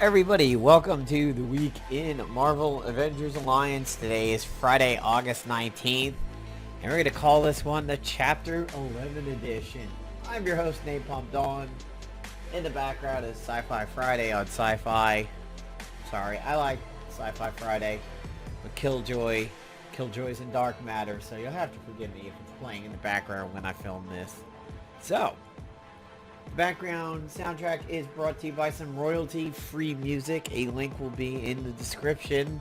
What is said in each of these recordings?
Everybody, welcome to the week in Marvel Avengers Alliance. Today is Friday, August 19th, and we're going to call this one the Chapter 11 edition. I'm your host, Napalm Dawn. In the background is Sci-Fi Friday on Sci-Fi. Sorry, I like Sci-Fi Friday, but Killjoy's in Dark Matter, so you'll have to forgive me if it's playing in the background when I film this. So, the background soundtrack is brought to you by some royalty-free music. A link will be in the description.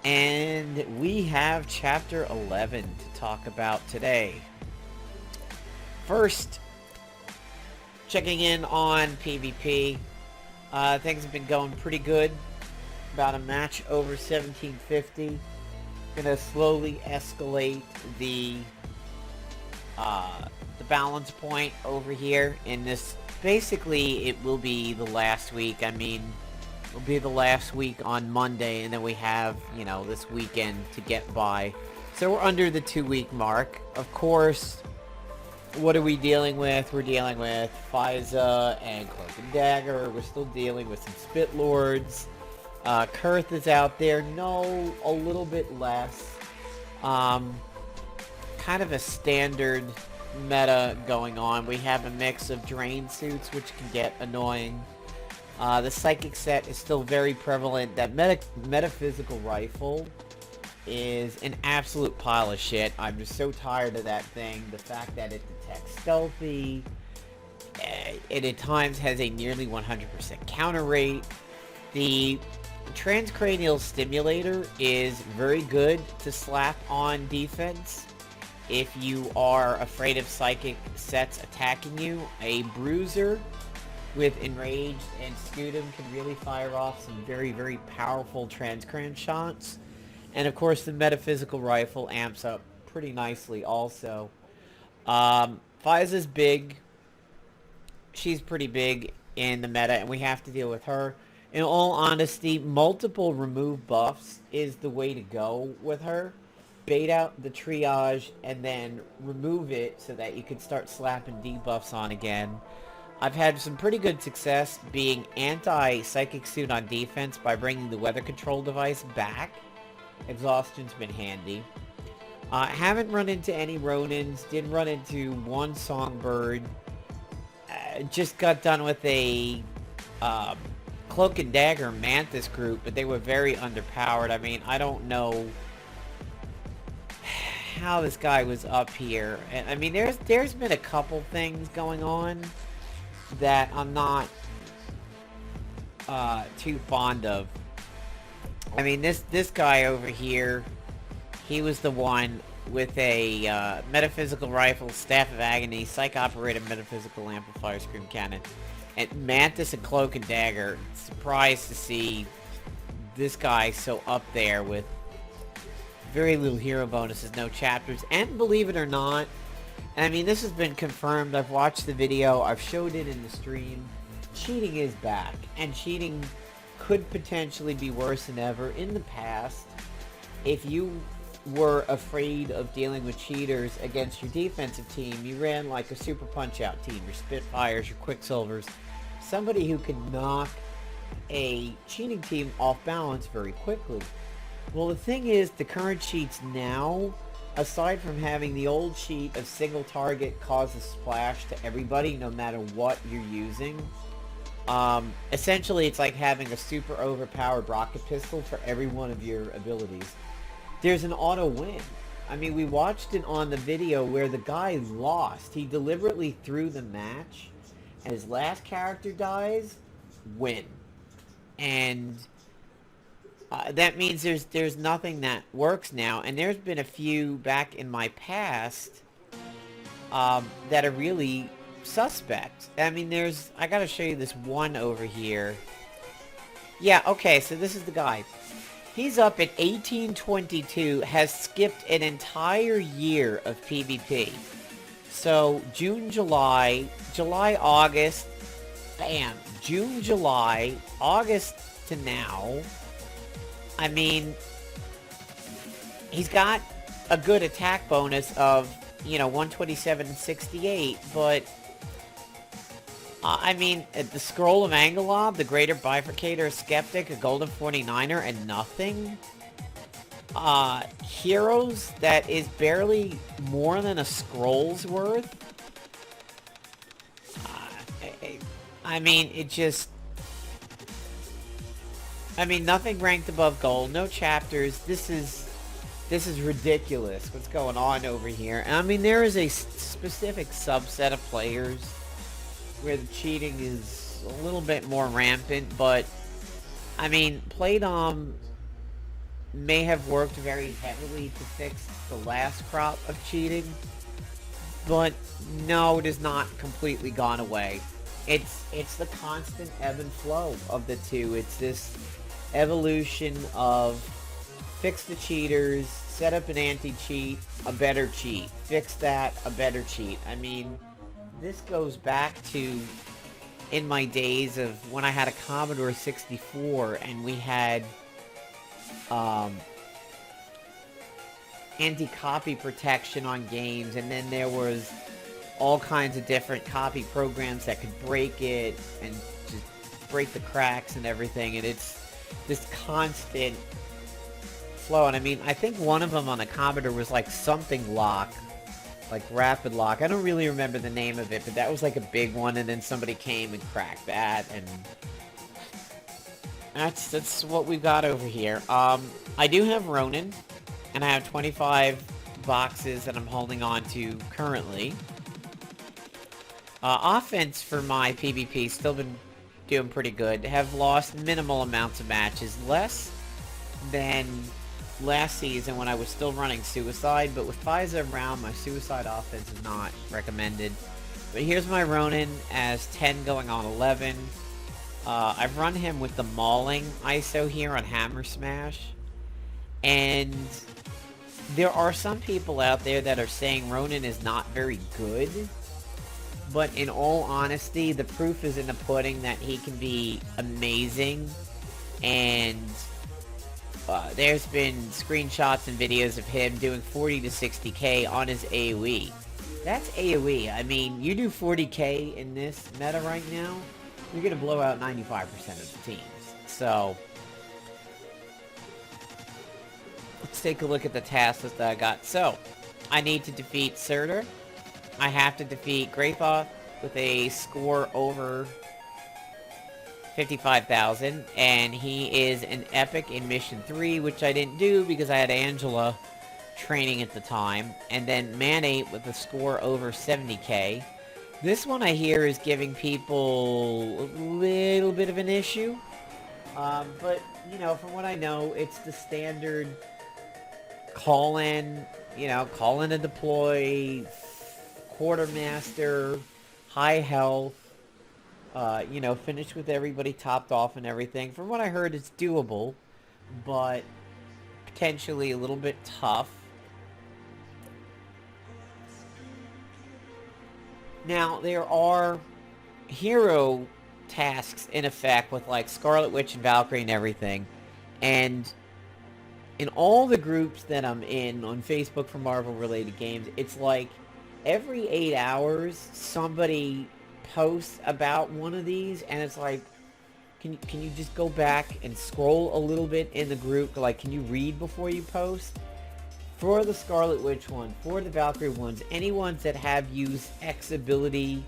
And we have Chapter 11 to talk about today. First, checking in on PvP. Things have been going pretty good. About a match over 1750. Gonna slowly escalate the balance point over here in this. Basically, it will be the last week. I mean, it'll be the last week on Monday, and then we have, this weekend to get by. So we're under the 2-week mark. Of course, what are we dealing with? We're dealing with Faiza and Cloak and Dagger. We're still dealing with some Spit Lords. Kuurth is out there. No, a little bit less. Kind of a standard meta going on. We have a mix of drain suits, which can get annoying. The psychic set is still very prevalent. That metaphysical rifle is an absolute pile of shit. I'm just so tired of that thing. The fact that it detects stealthy, it at times has a nearly 100% counter rate. The transcranial stimulator is very good to slap on defense. If you are afraid of psychic sets attacking you, a bruiser with Enraged and Scutum can really fire off some very, very powerful transcran shots. And of course the metaphysical rifle amps up pretty nicely also. Faiza's big. She's pretty big in the meta, and we have to deal with her. In all honesty, multiple remove buffs is the way to go with her. Bait out the triage and then remove it so that you can start slapping debuffs on again. I've had some pretty good success being anti-psychic suit on defense by bringing the weather control device back. Exhaustion's been handy. Haven't run into any Ronins. Did run into one Songbird. Just got done with a Cloak and Dagger Mantis group, but they were very underpowered. I mean, I don't know how this guy was up here. And I mean, there's been a couple things going on that I'm not too fond of. I mean, this guy over here, he was the one with a metaphysical rifle, Staff of Agony, psych operated metaphysical amplifier, scream cannon, and Mantis and Cloak and Dagger. Surprised to see this guy so up there with very little hero bonuses, no chapters, and believe it or not, and I mean, this has been confirmed. I've watched the video, I've showed it in the stream. Cheating is back, and cheating could potentially be worse than ever. In the past, if you were afraid of dealing with cheaters against your defensive team, you ran like a super punch-out team, your Spitfires, your Quicksilvers, somebody who could knock a cheating team off balance very quickly. Well, the thing is, the current cheats now, aside from having the old cheat of single target causes splash to everybody no matter what you're using, essentially it's like having a super overpowered rocket pistol for every one of your abilities. There's an auto win. I mean, we watched it on the video where the guy lost. He deliberately threw the match, and his last character dies, win. And that means there's nothing that works now, and there's been a few back in my past that are really suspect. I mean, I gotta show you this one over here. Yeah, okay, so this is the guy. He's up at 1822, has skipped an entire year of PvP. So, June, July, August, bam, June, July, August to now. I mean, he's got a good attack bonus of, 127 and 68, but I mean, the Scroll of Angelob, the Greater Bifurcator, a Skeptic, a Golden 49er, and nothing? Heroes that is barely more than a scroll's worth? I mean, it just... I mean, nothing ranked above gold, no chapters. This is ridiculous what's going on over here. And I mean, there is a specific subset of players where the cheating is a little bit more rampant, but I mean, Playdom may have worked very heavily to fix the last crop of cheating, but no, it has not completely gone away. It's the constant ebb and flow of the two. It's this evolution of fix the cheaters, set up an anti-cheat, a better cheat. Fix that, a better cheat. I mean, this goes back to in my days of when I had a Commodore 64 and we had anti-copy protection on games, and then there was all kinds of different copy programs that could break it and just break the cracks and everything, and it's this constant flow. And I mean, I think one of them on the Commodore was like something lock, like rapid lock. I don't really remember the name of it, but that was like a big one, and then somebody came and cracked that, and that's what we've got over here. I do have Ronin, and I have 25 boxes that I'm holding on to currently. Offense for my PvP still been doing pretty good. Have lost minimal amounts of matches, less than last season when I was still running Suicide, but with FISA around, my Suicide offense is not recommended. But here's my Ronin as 10 going on 11. I've run him with the Mauling ISO here on Hammer Smash, and there are some people out there that are saying Ronin is not very good, but in all honesty, the proof is in the pudding that he can be amazing, and there's been screenshots and videos of him doing 40 to 60k on his AoE. That's AoE. I mean, you do 40k in this meta right now, you're going to blow out 95% of the teams. So, let's take a look at the task list that I got. So, I need to defeat Surtur. I have to defeat Greithoth with a score over 55,000, and he is an epic in Mission 3, which I didn't do because I had Angela training at the time, and then Man 8 with a score over 70k. This one I hear is giving people a little bit of an issue, but, you know, from what I know, it's the standard call in a deploy, quartermaster, high health, finish with everybody topped off and everything. From what I heard, it's doable, but potentially a little bit tough. Now, there are hero tasks in effect with, like, Scarlet Witch and Valkyrie and everything, and in all the groups that I'm in on Facebook for Marvel-related games, it's like every 8 hours, somebody posts about one of these, and it's like, can you just go back and scroll a little bit in the group? Like, can you read before you post? For the Scarlet Witch one, for the Valkyrie ones, any ones that have used X ability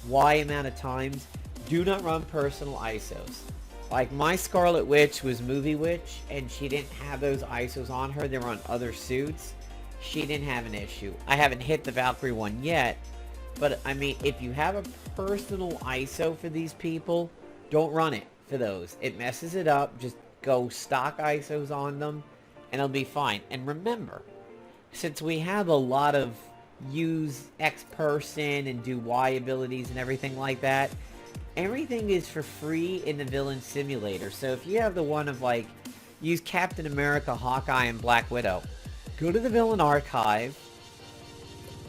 Y amount of times, do not run personal ISOs. Like, my Scarlet Witch was Movie Witch, and she didn't have those ISOs on her. They were on other suits. She didn't have an issue. I haven't hit the Valkyrie one yet, but, I mean, if you have a personal ISO for these people, don't run it for those. It messes it up. Just go stock ISOs on them, and it'll be fine. And remember, since we have a lot of use X person and do Y abilities and everything like that, everything is for free in the Villain Simulator. So if you have the one of, like, use Captain America, Hawkeye, and Black Widow, go to the Villain Archive,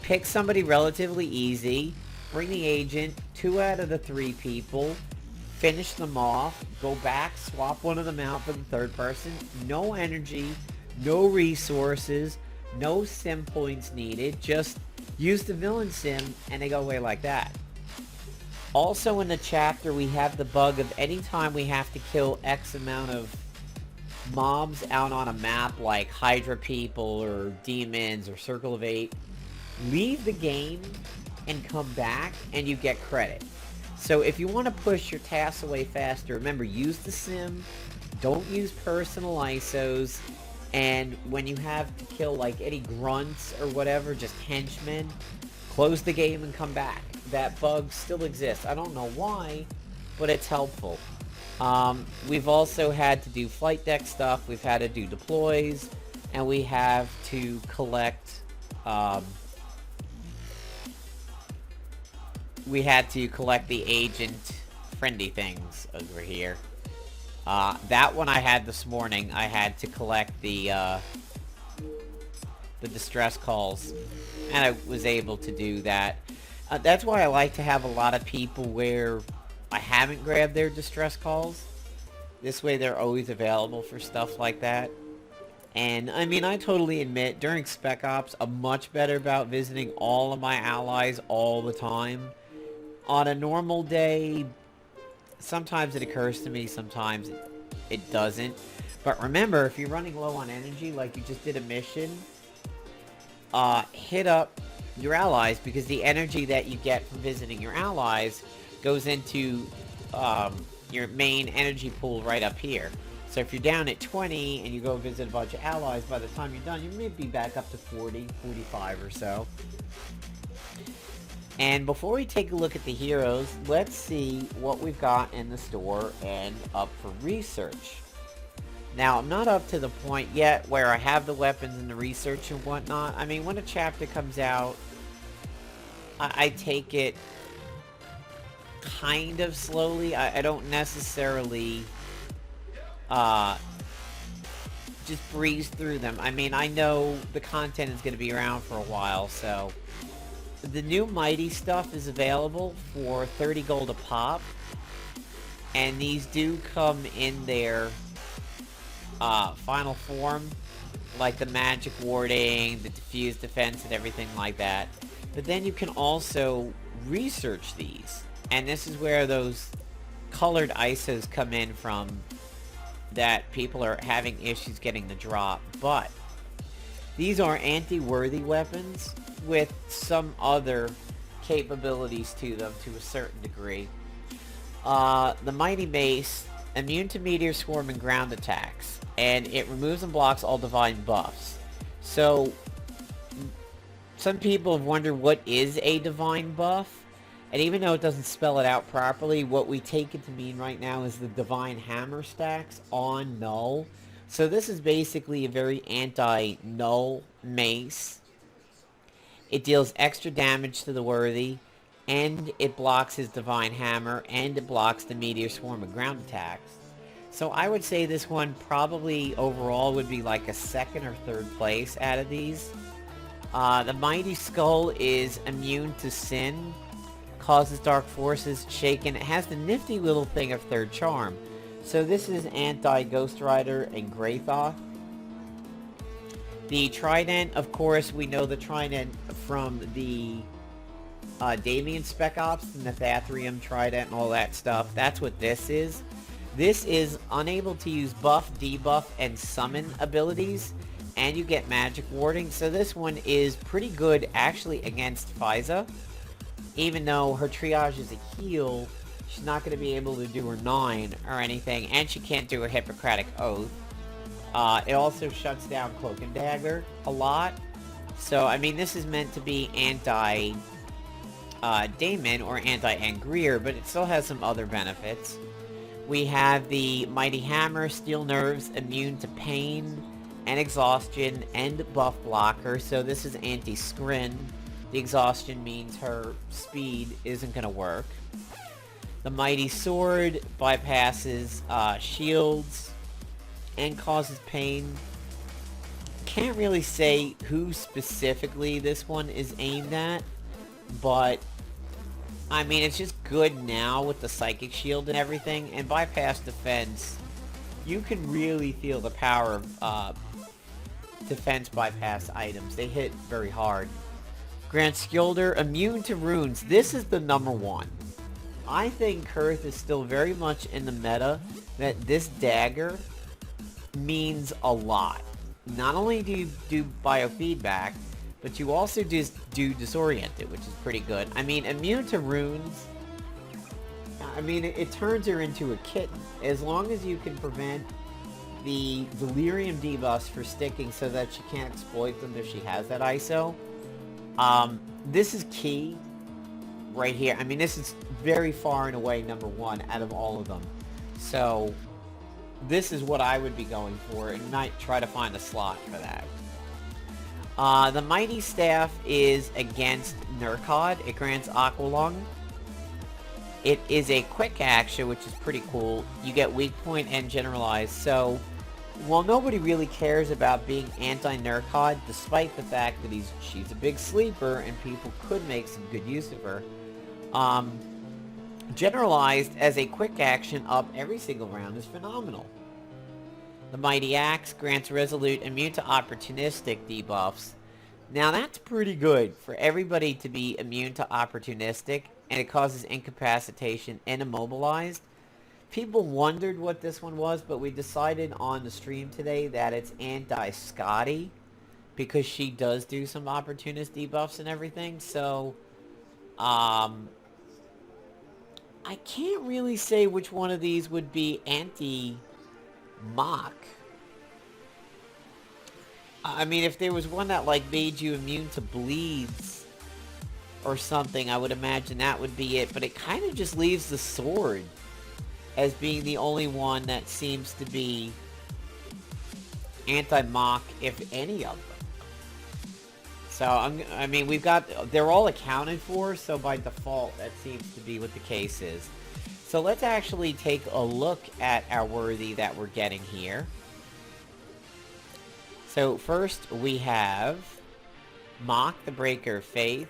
pick somebody relatively easy, bring the agent, 2 out of the 3 people, finish them off, go back, swap one of them out for the third person, no energy, no resources, no sim points needed, just use the Villain Sim, and they go away like that. Also in the chapter, we have the bug of anytime we have to kill X amount of mobs out on a map, like Hydra people or demons or Circle of 8, leave the game and come back and you get credit. So if you want to push your tasks away faster, remember, use the sim, don't use personal ISOs, and when you have to kill like any grunts or whatever, just henchmen, close the game and come back. That bug still exists. I don't know why, but it's helpful. We've also had to do flight deck stuff, we've had to do deploys, and we have to collect, we had to collect the agent friendly things over here. That one I had this morning. I had to collect the distress calls, and I was able to do that. That's why I like to have a lot of people where I haven't grabbed their distress calls. This way they're always available for stuff like that. And, I mean, I totally admit, during Spec Ops, I'm much better about visiting all of my allies all the time. On a normal day, sometimes it occurs to me, sometimes it doesn't. But remember, if you're running low on energy, like you just did a mission, hit up your allies, because the energy that you get from visiting your allies goes into your main energy pool right up here. So if you're down at 20 and you go visit a bunch of allies, by the time you're done, you may be back up to 40, 45 or so. And before we take a look at the heroes, let's see what we've got in the store and up for research. Now, I'm not up to the point yet where I have the weapons and the research and whatnot. I mean, when a chapter comes out, I take it kind of slowly. I don't necessarily just breeze through them. I mean, I know the content is going to be around for a while, so the new Mighty stuff is available for 30 gold a pop, and these do come in their final form, like the magic warding, the diffuse defense, and everything like that. But then you can also research these, and this is where those colored ISOs come in from, that people are having issues getting the drop. But these are anti-worthy weapons with some other capabilities to them to a certain degree. The Mighty Mace, immune to meteor, swarm, and ground attacks, and it removes and blocks all divine buffs. So some people have wondered what is a divine buff, and even though it doesn't spell it out properly, what we take it to mean right now is the divine hammer stacks on null. So this is basically a very anti-null mace. It deals extra damage to the worthy, and it blocks his divine hammer, and it blocks the meteor, swarm, and ground attacks. So I would say this one probably overall would be like a second or third place out of these. The Mighty Skull is immune to sin, causes dark forces shaken. It has the nifty little thing of third charm. So this is anti-Ghost Rider and Greithoth. The Trident, of course, we know the Trident from the Damien Spec Ops, the Nethathrium Trident and all that stuff. That's what this is. This is unable to use buff, debuff, and summon abilities, and you get magic warding. So this one is pretty good actually against Faiza. Even though her triage is a heal, she's not going to be able to do her 9 or anything, and she can't do her Hippocratic Oath. It also shuts down Cloak and Dagger a lot. So, I mean, this is meant to be anti-Damon or anti-Angrier, but it still has some other benefits. We have the Mighty Hammer, Steel Nerves, immune to pain and exhaustion, and buff blocker. So this is anti-Scrin. The exhaustion means her speed isn't going to work. The Mighty Sword bypasses shields and causes pain. Can't really say who specifically this one is aimed at, but I mean, it's just good now with the Psychic Shield and everything, and bypass defense. You can really feel the power of defense bypass items. They hit very hard. Grant Skilder, immune to runes. This is the number one. I think Kuurth is still very much in the meta that this dagger means a lot. Not only do you do biofeedback, but you also do disoriented, which is pretty good. I mean, immune to runes, I mean, it turns her into a kitten. As long as you can prevent the delirium debuffs for sticking so that she can't exploit them if she has that ISO. This is key right here. I mean, this is very far and away number one out of all of them. So this is what I would be going for, and might try to find a slot for that. The Mighty Staff is against Nurkod. It grants Aqualung. It is a quick action, which is pretty cool. You get weak point and generalized. So, while nobody really cares about being anti-Nurkod, despite the fact that she's a big sleeper and people could make some good use of her, generalized as a quick action up every single round is phenomenal. The Mighty Axe grants Resolute immune to opportunistic debuffs. Now that's pretty good for everybody to be immune to opportunistic, and it causes incapacitation and immobilized. People wondered what this one was, but we decided on the stream today that it's anti-Scotty, because she does do some opportunist debuffs and everything, so I can't really say which one of these would be anti-Mokk. I mean, if there was one that, like, made you immune to bleeds or something, I would imagine that would be it. But it kind of just leaves the sword as being the only one that seems to be anti-Mokk, if any of them. So, I mean, they're all accounted for, so by default, that seems to be what the case is. So let's actually take a look at our worthy that we're getting here. So first we have Mokk, the Breaker of Faith,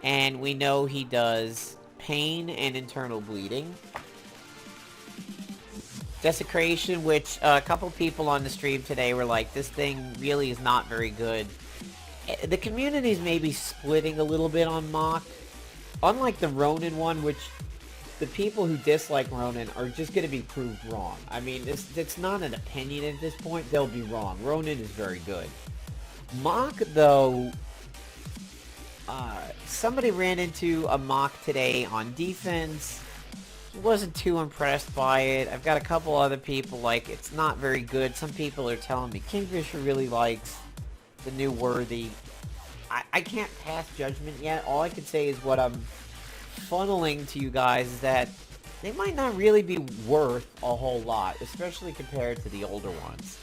and we know he does pain and internal bleeding. Desecration, which a couple people on the stream today were like, this thing really is not very good. The community's maybe splitting a little bit on Mokk. Unlike the Ronin one, which the people who dislike Ronin are just going to be proved wrong. I mean, it's not an opinion at this point. They'll be wrong. Ronin is very good. Mokk, though, somebody ran into a Mokk today on defense. Wasn't too impressed by it. I've got a couple other people like, it's not very good. Some people are telling me Kingfisher really likes the new worthy. I can't pass judgment yet. All I can say is what I'm funneling to you guys is that they might not really be worth a whole lot, especially compared to the older ones.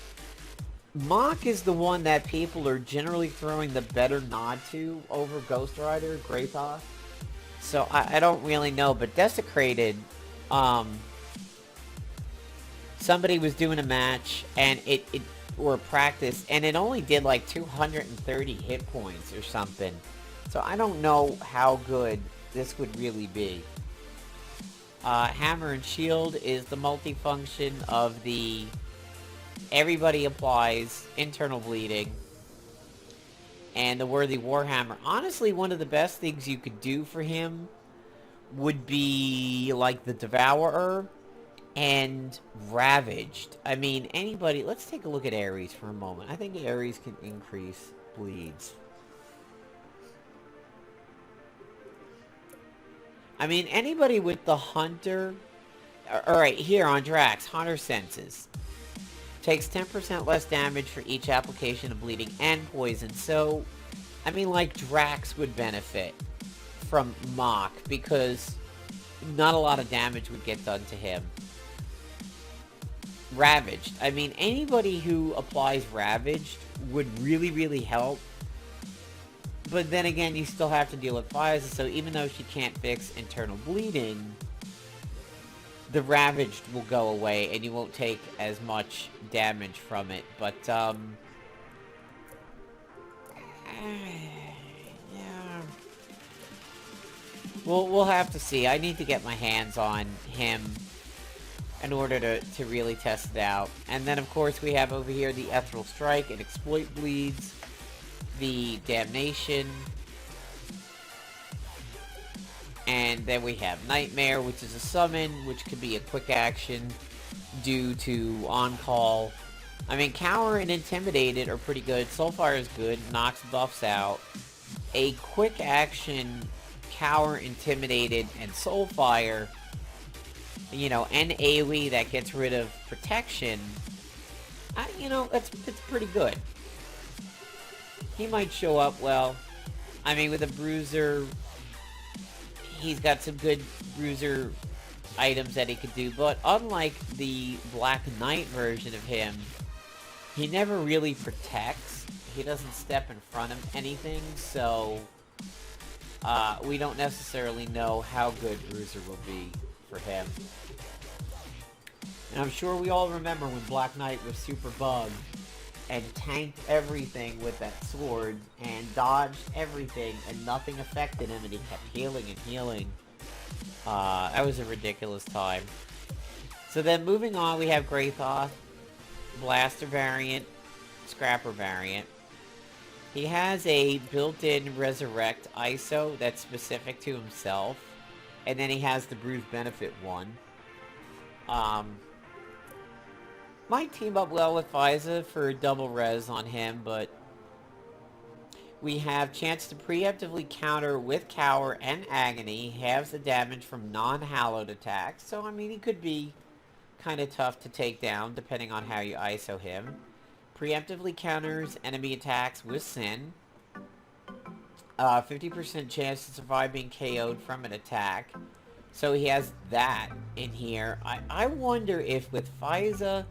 Mokk is the one that people are generally throwing the better nod to over Ghost Rider, Greithoth. So I don't really know, but Desecrated, somebody was doing a match and or a practice, and it only did like 230 hit points or something. So I don't know how good this would really be. Hammer and Shield is the multifunction of the everybody applies internal bleeding and the worthy Warhammer. Honestly, one of the best things you could do for him would be like the Devourer and Ravaged. I mean, anybody, let's take a look at Ares for a moment. I think Ares can increase bleeds. I mean, anybody with the Hunter... Alright, here on Drax, Hunter Senses. Takes 10% less damage for each application of bleeding and poison. So, I mean, like, Drax would benefit from Mokk, because not a lot of damage would get done to him. Ravaged. I mean, anybody who applies Ravaged would really, really help. But then again, you still have to deal with fires, so even though she can't fix internal bleeding, the Ravaged will go away, and you won't take as much damage from it. But, yeah. We'll have to see. I need to get my hands on him in order to really test it out. And then, of course, we have over here the Ethereal Strike and Exploit Bleeds. The Damnation, And then we have Nightmare, which is a summon, which could be a quick action due to on-call. I mean, Cower and Intimidated are pretty good. Soulfire is good, knocks buffs out. A quick action Cower, Intimidated, and Soulfire, you know, and AoE that gets rid of protection, you know, it's pretty good. He might show up well. I mean, with a bruiser, he's got some good bruiser items that he could do, but unlike the Black Knight version of him, he never really protects. He doesn't step in front of anything, so we don't necessarily know how good bruiser will be for him. And I'm sure we all remember when Black Knight was super bugged and tanked everything with that sword and dodged everything and nothing affected him and he kept healing and healing. That was a ridiculous time. So then moving on, we have Greithoth, Blaster variant, Scrapper variant. He has a built-in Resurrect ISO that's specific to himself. And then he has the Bruise Benefit one. Might team up well with Fiza for double res on him, but we have chance to preemptively counter with Cower and Agony, halves the damage from non-hallowed attacks, so I mean he could be kind of tough to take down depending on how you ISO him. Preemptively counters enemy attacks with Sin. 50% chance to survive being KO'd from an attack. So he has that in here. I wonder if with Fiza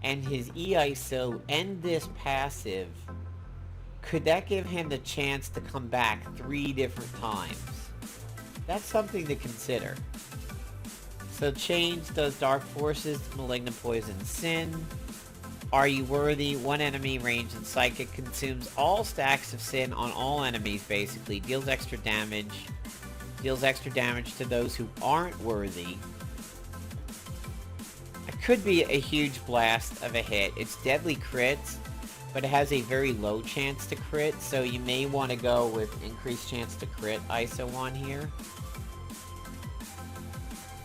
and his E-ISO and this passive, could that give him the chance to come back 3 different times? That's something to consider. So Change does Dark Forces, Malignant Poison, Sin. Are You Worthy? One enemy, range, and psychic consumes all stacks of Sin on all enemies, basically. Deals extra damage. Deals extra damage to those who aren't worthy. It could be a huge blast of a hit. It's deadly crits, but it has a very low chance to crit, so you may want to go with increased chance to crit ISO on here.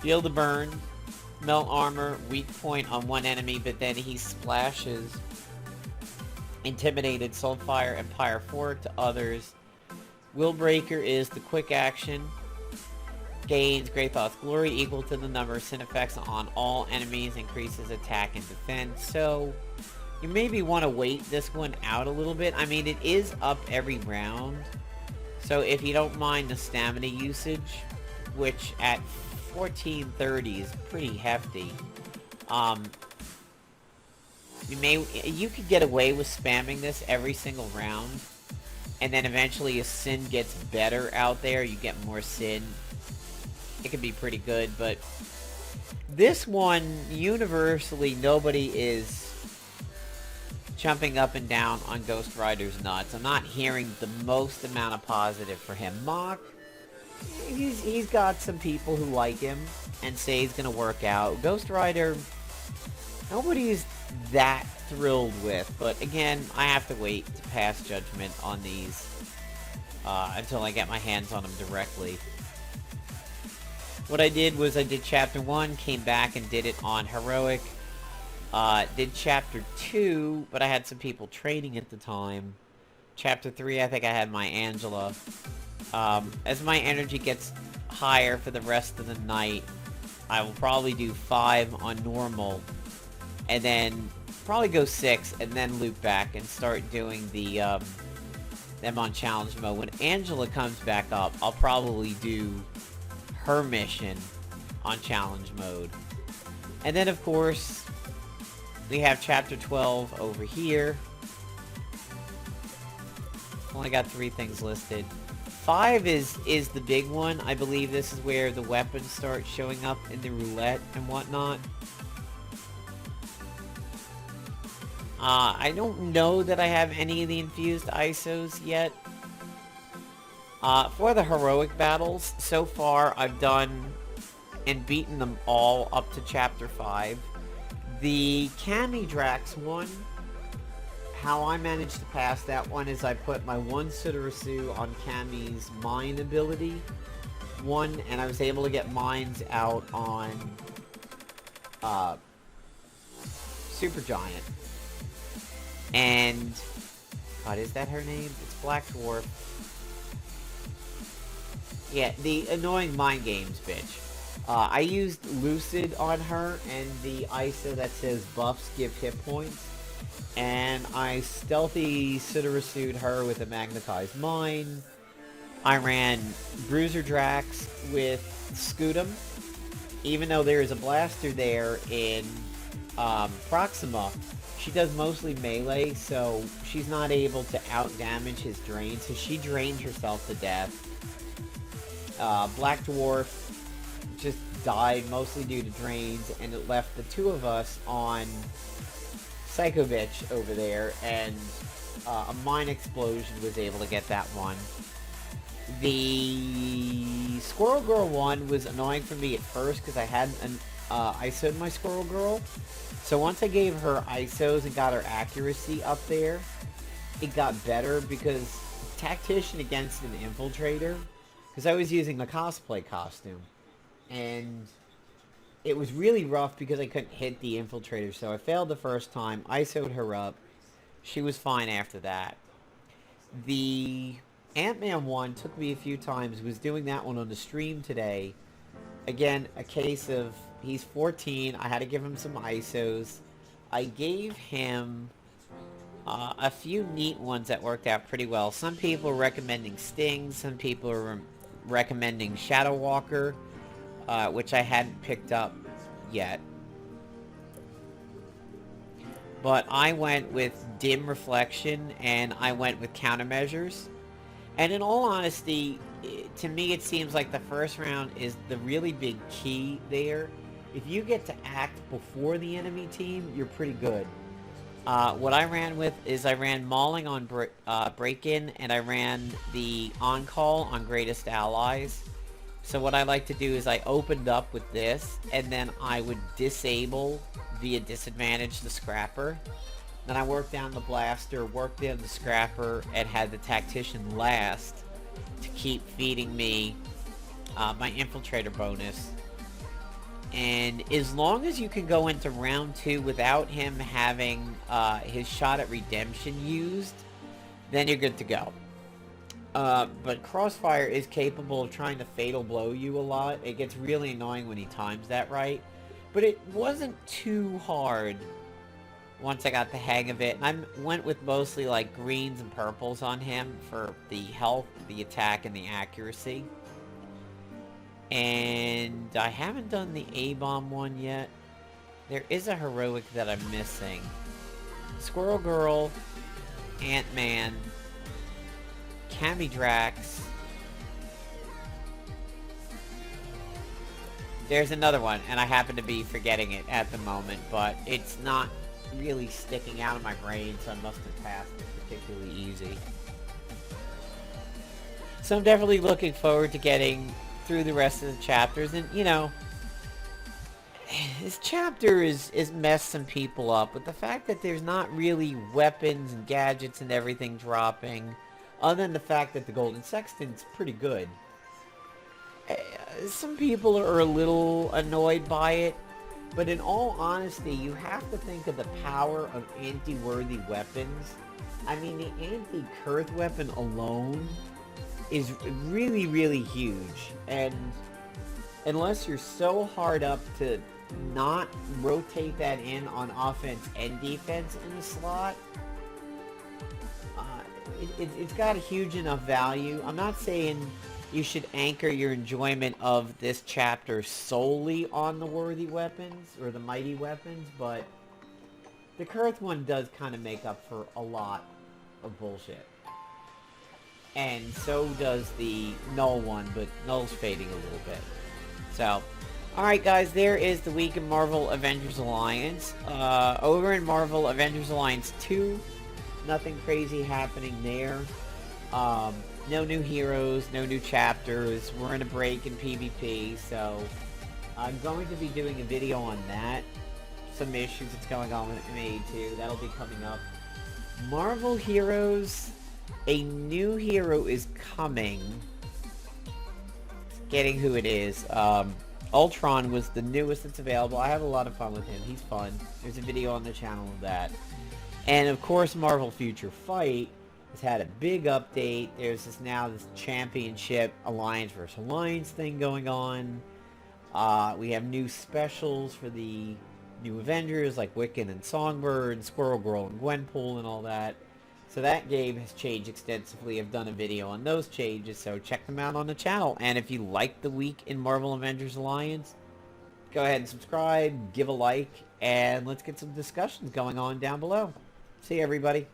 Feel the Burn. Melt armor, weak point on one enemy, but then he splashes Intimidated, Soulfire, and Pyrophoric to others. Willbreaker is the quick action. Gains Greithoth's Glory equal to the number of Sin effects on all enemies, increases attack and defense. So you maybe want to wait this one out a little bit. I mean, it is up every round. So if you don't mind the stamina usage, which at 1430 is pretty hefty. You could get away with spamming this every single round, and then eventually as Sin gets better out there, you get more Sin. It could be pretty good, but this one, universally, nobody is jumping up and down on Ghost Rider's nuts. I'm not hearing the most amount of positive for him. Mokk, he's got some people who like him and say he's gonna work out. Ghost Rider, nobody's that thrilled with, but again, I have to wait to pass judgment on these until I get my hands on them directly. What I did was I did Chapter 1, came back and did it on Heroic. Did Chapter 2, but I had some people trading at the time. Chapter 3, I think I had my Angela. As my energy gets higher for the rest of the night, I will probably do 5 on normal, and then probably go 6, and then loop back and start doing the them on challenge mode. When Angela comes back up, I'll probably do her mission on challenge mode. And then of course, we have Chapter 12 over here. Only got 3 things listed. 5 is the big one. I believe this is where the weapons start showing up in the roulette and whatnot. I don't know that I have any of the infused ISOs yet. For the heroic battles, so far I've done and beaten them all up to Chapter 5. The Cami Drax one, how I managed to pass that one is I put my one Sudarasu on Cami's Mine ability, one, and I was able to get mines out on Supergiant. And God, is that her name? It's Black Dwarf. Yeah, the annoying mind games bitch. I used Lucid on her and the ISO that says buffs give hit points. And I stealthy Sudarasu'd her with a magnetized mine. I ran Bruiser Drax with Scudam. Even though there is a blaster there in Proxima, she does mostly melee, so she's not able to out-damage his drain, so she drains herself to death. Black Dwarf just died mostly due to drains, and it left the two of us on Psycho Bitch over there, and a mine explosion was able to get that one. The Squirrel Girl one was annoying for me at first because I hadn't ISO'd my Squirrel Girl. So once I gave her ISOs and got her accuracy up there, it got better because Tactician against an Infiltrator, because I was using the cosplay costume, and it was really rough because I couldn't hit the Infiltrator, so I failed the first time, ISO'd her up, she was fine after that. The Ant-Man one took me a few times, was doing that one on the stream today. Again, a case of, he's 14, I had to give him some ISOs. I gave him a few neat ones that worked out pretty well. Some people are recommending Sting, some people are recommending Shadow Walker, which I hadn't picked up yet. But I went with Dim Reflection, and I went with Countermeasures. And in all honesty, to me it seems like the first round is the really big key there. If you get to act before the enemy team, you're pretty good. What I ran with is I ran Mauling on Break-In, and I ran the On-Call on Greatest Allies. So what I like to do is I opened up with this, and then I would disable via disadvantage the Scrapper. Then I worked down the Blaster, worked down the Scrapper, and had the Tactician last to keep feeding me my Infiltrator bonus. And as long as you can go into round 2 without him having his shot at redemption used, then you're good to go. But Crossfire is capable of trying to fatal blow you a lot. It gets really annoying when he times that right. But it wasn't too hard once I got the hang of it. And I went with mostly like greens and purples on him for the health, the attack, and the accuracy. And I haven't done the A-bomb one yet. There is a heroic that I'm missing. Squirrel Girl, Ant-Man, Cammy Drax. There's another one, and I happen to be forgetting it at the moment, but it's not really sticking out of my brain, so I must have passed it particularly easy. So I'm definitely looking forward to getting through the rest of the chapters, and you know, this chapter is messed some people up with the fact that there's not really weapons and gadgets and everything dropping, other than the fact that the Golden Sextant's pretty good. Some people are a little annoyed by it, but in all honesty, you have to think of the power of anti-worthy weapons. I mean, the anti-Kuurth weapon alone is really, really huge, and unless you're so hard up to not rotate that in on offense and defense in the slot, it's got a huge enough value. I'm not saying you should anchor your enjoyment of this chapter solely on the worthy weapons or the mighty weapons, but the Kuurth one does kind of make up for a lot of bullshit. And so does the Null one, but Null's fading a little bit. So, alright guys, there is the week in Marvel Avengers Alliance. Over in Marvel Avengers Alliance 2, nothing crazy happening there. No new heroes, no new chapters. We're in a break in PvP, so I'm going to be doing a video on that. Some issues that's going on with MA2. That'll be coming up. Marvel Heroes, a new hero is coming. forgetting who it is. Ultron was the newest that's available. I have a lot of fun with him. He's fun. There's a video on the channel of that. And of course, Marvel Future Fight has had a big update. There's this championship Alliance versus Alliance thing going on. We have new specials for the new Avengers, like Wiccan and Songbird, Squirrel Girl and Gwenpool and all that. So that game has changed extensively. I've done a video on those changes, so check them out on the channel. And if you like the week in Marvel Avengers Alliance, go ahead and subscribe, give a like, and let's get some discussions going on down below. See you, everybody.